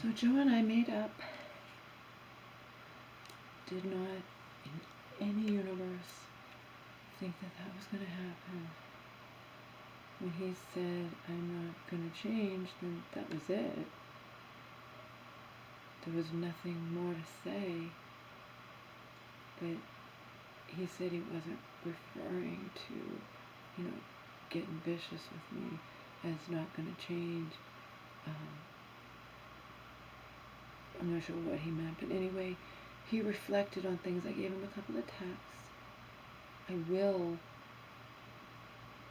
So Joe and I made up. Did not, in any universe, think that that was going to happen. When he said, I'm not going to change, then that was it. There was nothing more to say. But he said he wasn't referring to, getting vicious with me as not going to change. I'm not sure what he meant, but anyway, he reflected on things. I gave him a couple of texts.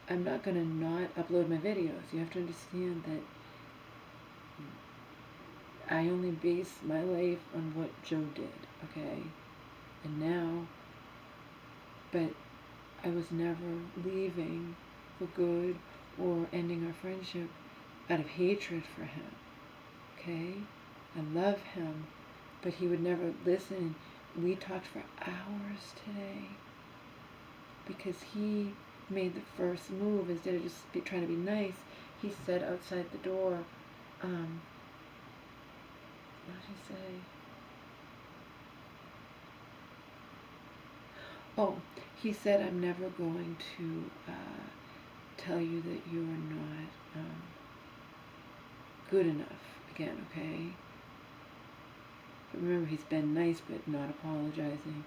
I'm not going to not upload my videos. You have to understand that I only base my life on what Joe did, okay? And now, but I was never leaving for good or ending our friendship out of hatred for him, okay? I love him, but he would never listen. We talked for hours today because he made the first move. Instead of just trying to be nice, he said outside the door, what did he say? Oh, he said, I'm never going to tell you that you are not good enough again, okay? But remember, he's been nice but not apologizing,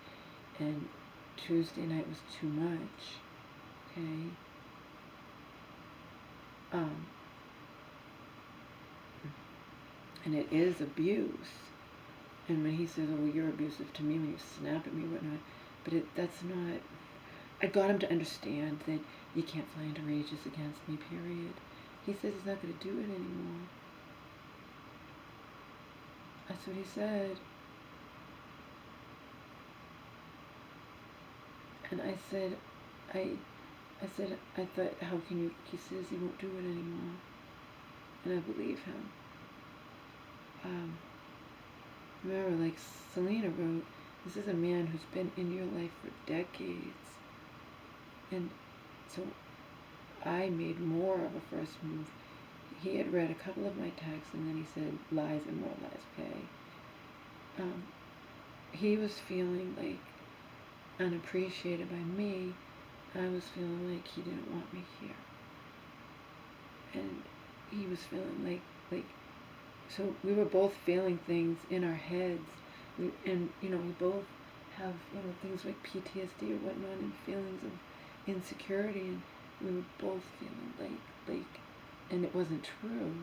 and Tuesday night was too much, okay? And it is abuse. And when he says, oh, well, you're abusive to me when you snap at me, whatnot, but that's not, I got him to understand that you can't fly into rages against me, period. He says he's not going to do it anymore. That's what he said. And I said, I thought, how can you, he says he won't do it anymore. And I believe him. Remember, like Selena wrote, this is a man who's been in your life for decades. And so I made more of a first move. He had read a couple of my texts, and then he said lies and more lies, okay? He was feeling like unappreciated by me. I was feeling like he didn't want me here. And he was feeling like so we were both feeling things in our heads. We both have, things like PTSD or whatnot and feelings of insecurity, and we were both feeling like, and it wasn't true.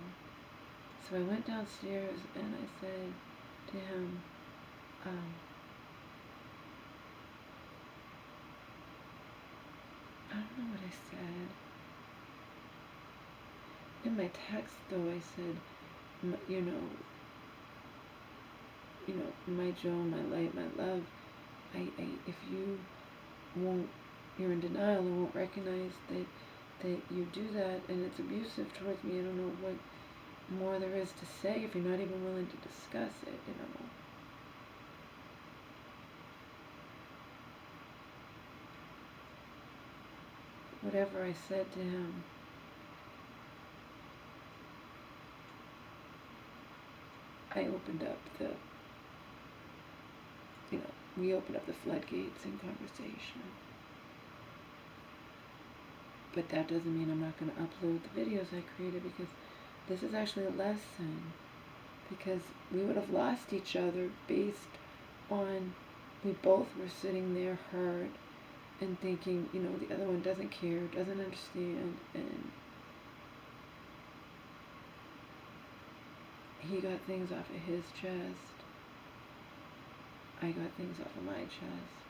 So I went downstairs and I said to him, I don't know what I said. In my text, though, I said, my Joe, my light, my love, if you won't, you're in denial and won't recognize that you do that and it's abusive towards me, I don't know what more there is to say if you're not even willing to discuss it, Whatever I said to him, I opened up we opened up the floodgates in conversation. But that doesn't mean I'm not going to upload the videos I created, because this is actually a lesson. Because we would have lost each other based on, we both were sitting there hurt and thinking, the other one doesn't care, doesn't understand, and he got things off of his chest. I got things off of my chest.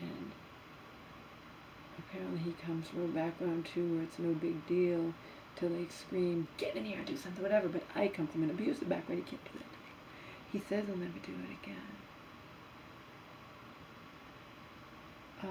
And apparently he comes from a background too where it's no big deal to like scream, get in here, do something, whatever. But I come from an abusive background, he can't do that. He says he'll never do it again. So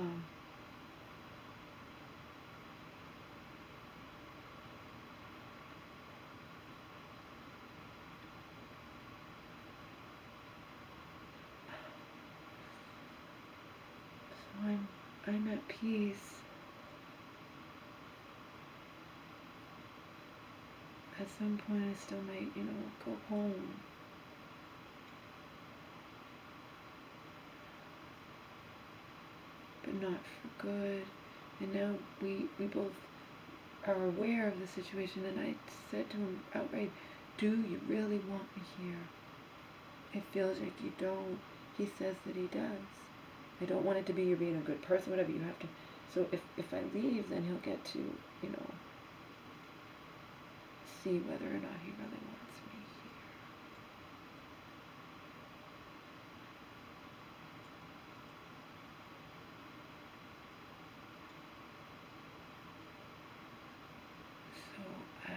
I'm at peace. at some point I still might, go home. But not for good. And now we both are aware of the situation, and I said to him outright, do you really want me here? It feels like you don't. He says that he does. I don't want it to be you're being a good person, whatever you have to. So if I leave, then he'll get to, see whether or not he really wants me here. So I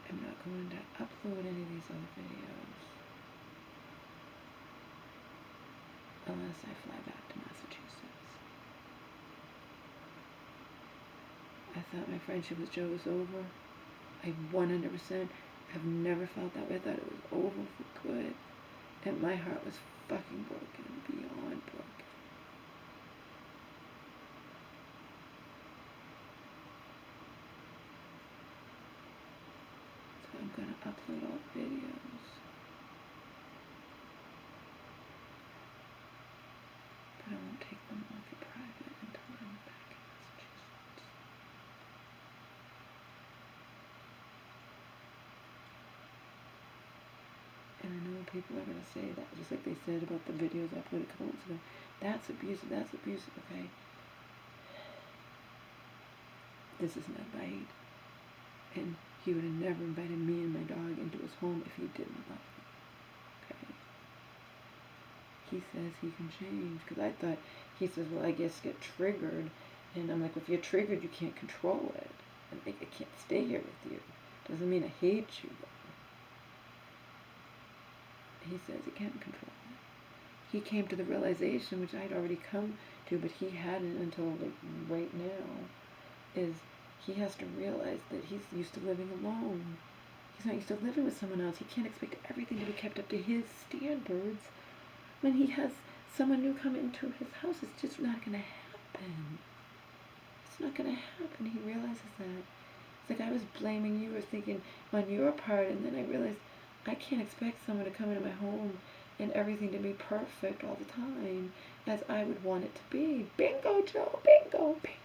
am not going to upload any of these other videos unless I fly back to Massachusetts. I thought my friendship with Joe was over. I 100% have never felt that way. I thought it was over for good. And my heart was fucking broken, beyond broken. So I'm going to upload all the videos. But I won't take them off for private until I'm back in Massachusetts. And I know people are going to say that, just like they said about the videos I uploaded a couple months ago. That's abusive, okay? This is not right. And he would have never invited me and my dog into his home if he didn't love me, okay? He says he can change, because I thought, he says, well, I guess get triggered. And I'm like, well, if you're triggered, you can't control it. And I can't stay here with you. Doesn't mean I hate you, though. He says he can't control it. He came to the realization, which I'd already come to, but he hadn't until like right now, is he has to realize that he's used to living alone. He's not used to living with someone else. He can't expect everything to be kept up to his standards when he has someone new come into his house. It's just not going to happen. It's not going to happen. He realizes that. It's like I was blaming you or thinking on your part, and then I realized I can't expect someone to come into my home and everything to be perfect all the time as I would want it to be. Bingo, Joe, bingo, bingo.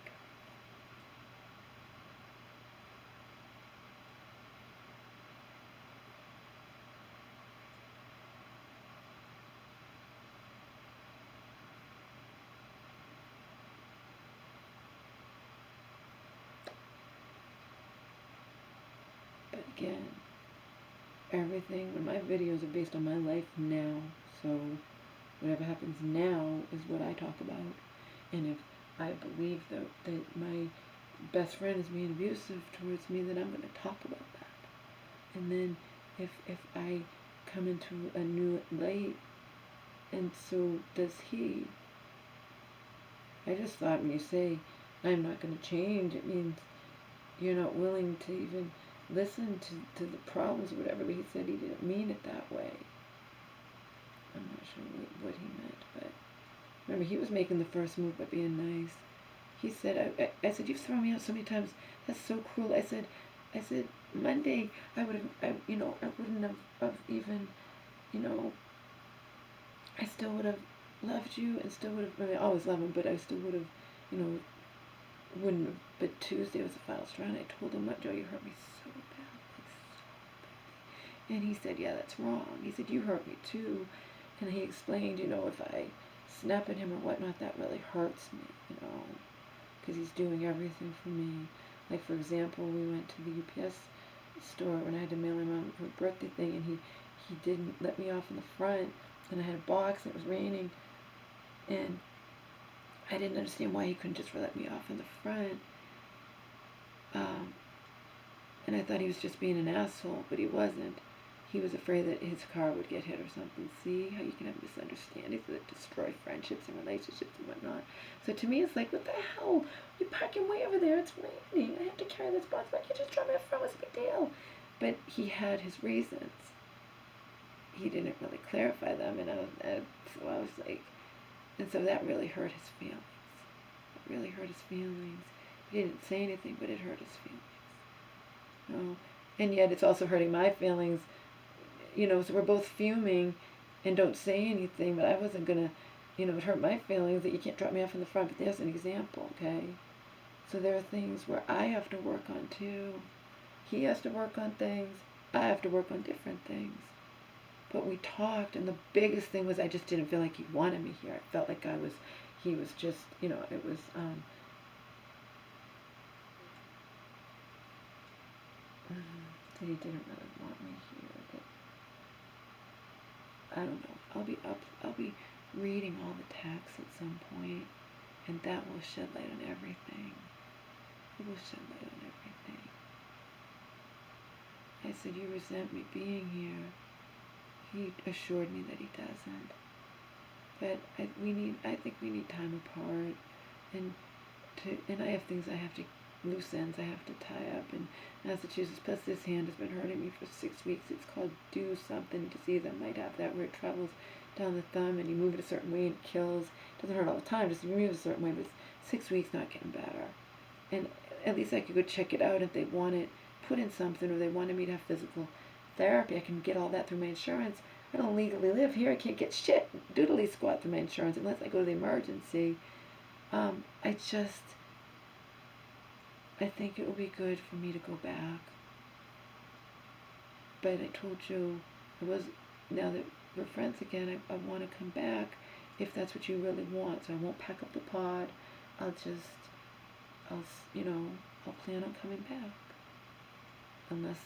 But again, everything, when my videos are based on my life now, so whatever happens now is what I talk about. And if I believe that my best friend is being abusive towards me, then I'm going to talk about that. And then if I come into a new light, and so does he. I just thought when you say, I'm not going to change, it means you're not willing to even listen to the problems or whatever, but he said he didn't mean it that way. I'm not sure what he meant, but remember, he was making the first move by being nice. He said, I said, you've thrown me out so many times. That's so cruel. I said, Monday, I wouldn't have even, I still would have loved you and still would have, I mean, I always love him, but I still would have, wouldn't have. But Tuesday was the final straw, and I told him, what, Joe, you hurt me so badly, so badly. And he said, yeah, that's wrong. He said, you hurt me too. And he explained, if I snap at him or whatnot, that really hurts me, because he's doing everything for me. Like, for example, we went to the UPS store when I had to mail my mom her birthday thing, and he didn't let me off in the front, and I had a box, and it was raining, and I didn't understand why he couldn't just let me off in the front. And I thought he was just being an asshole, but he wasn't. He was afraid that his car would get hit or something. See how you can have misunderstandings that destroy friendships and relationships and whatnot. So to me, it's like, what the hell? You're parking way over there. It's raining. I have to carry this box. Why can't you just drop me off front? What's the big deal? But he had his reasons. He didn't really clarify them, and so I was like, and so that really hurt his feelings. It really hurt his feelings. He didn't say anything, but it hurt his feelings. you know, and yet it's also hurting my feelings, you know, so we're both fuming and don't say anything, but I wasn't gonna, you know, it hurt my feelings that you can't drop me off in the front, but there's an example, okay? So there are things where I have to work on too. He has to work on things, I have to work on different things. But we talked, and the biggest thing was I just didn't feel like he wanted me here. I felt like he was just, you know, it was, that he didn't really want me here. But I don't know. I'll be reading all the texts at some point, and that will shed light on everything. It will shed light on everything. I said, you resent me being here. He assured me that he doesn't. But I think we need time apart, and I have things I have to, loose ends I have to tie up in Massachusetts. Plus, this hand has been hurting me for 6 weeks. It's called do something disease. I might have that where it travels down the thumb, and you move it a certain way and it kills. It doesn't hurt all the time, just you move it a certain way. But it's 6 weeks not getting better. And at least I could go check it out if they want it put in something, or they wanted me to have physical therapy. I can get all that through my insurance. I don't legally live here. I can't get shit doodly squat through my insurance unless I go to the emergency. I think it would be good for me to go back. But I told you, now that we're friends again, I want to come back if that's what you really want. So I won't pack up the pod. I'll plan on coming back. Unless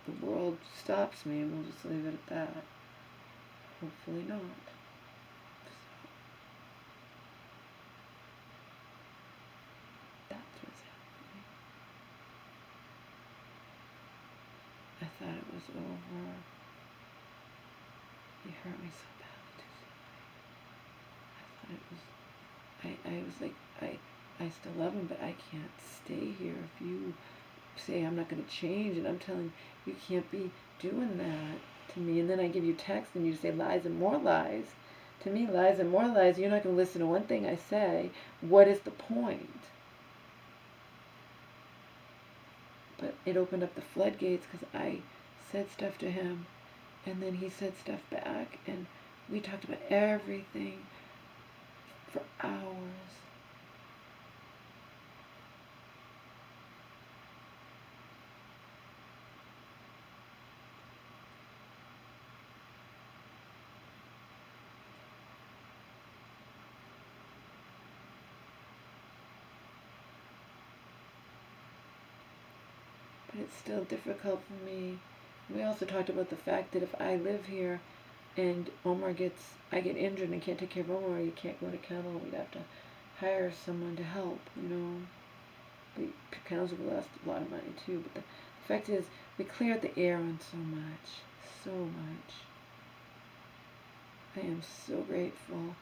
the world stops me, and we'll just leave it at that. Hopefully not. So that's what's happening. I thought it was over. He hurt me so badly. I thought it was. I was like, I still love him, but I can't stay here if you say I'm not going to change, and I'm telling you can't be doing that to me. And then I give you text and you say lies and more lies. To me, lies and more lies. You're not going to listen to one thing I say. What is the point? But it opened up the floodgates because I said stuff to him, and then he said stuff back, and we talked about everything for hours. But it's still difficult for me. We also talked about the fact that if I live here and I get injured and can't take care of Omar, you can't go to kennel. We'd have to hire someone to help, you know. Kennels would cost a lot of money too, but the fact is, we cleared the air on so much, so much. I am so grateful.